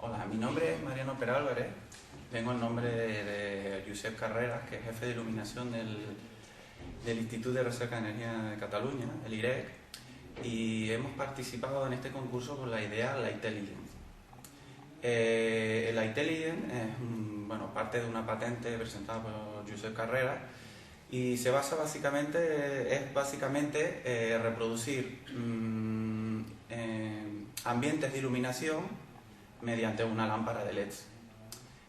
Hola, mi nombre es Mariano Pera Álvarez, tengo el nombre de Josep Carreras, que es jefe de iluminación del Instituto de Recerca de Energía de Cataluña, el IREC, y hemos participado en este concurso con la idea Lightelligence. El Lightelligence es parte de una patente presentada por Josep Carreras y se basa básicamente reproducir ambientes de iluminación mediante una lámpara de LEDs.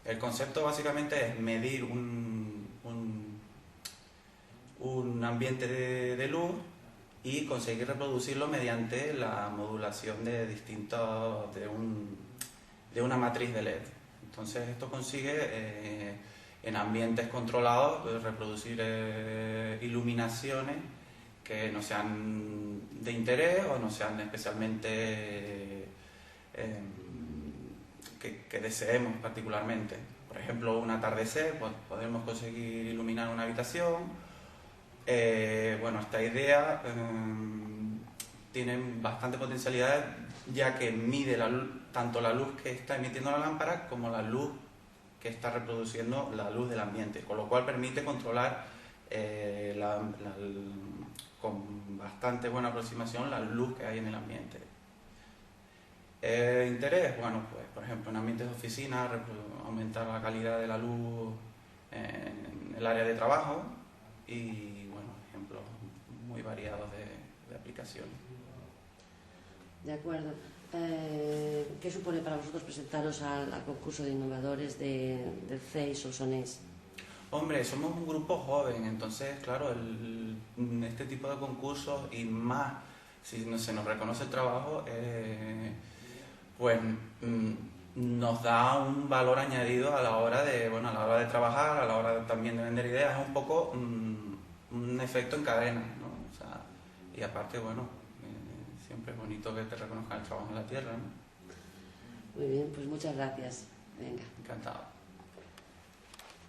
El concepto básicamente es medir un ambiente de luz y conseguir reproducirlo mediante la modulación de una matriz de LED. Entonces esto consigue en ambientes controlados reproducir iluminaciones que no sean de interés o no sean especialmente que deseemos particularmente. Por ejemplo, un atardecer, pues podemos conseguir iluminar una habitación. Esta idea tiene bastante potencialidad, ya que mide tanto la luz que está emitiendo la lámpara como la luz que está reproduciendo la luz del ambiente, con lo cual permite controlar con bastante buena aproximación la luz que hay en el ambiente. Interés, por ejemplo, en ambientes de oficina, aumentar la calidad de la luz en el área de trabajo y, ejemplos muy variados de aplicaciones. De acuerdo. ¿Qué supone para vosotros presentaros al concurso de innovadores del CEI Solsonès? Hombre, somos un grupo joven, entonces, claro, este tipo de concursos y más, si se nos reconoce el trabajo, nos da un valor añadido a la hora de trabajar, a la hora también de vender ideas. Es un poco un efecto en cadena, ¿no? O sea, y aparte, siempre es bonito que te reconozcan el trabajo en la tierra, ¿no? Muy bien, pues muchas gracias. Venga. Encantado.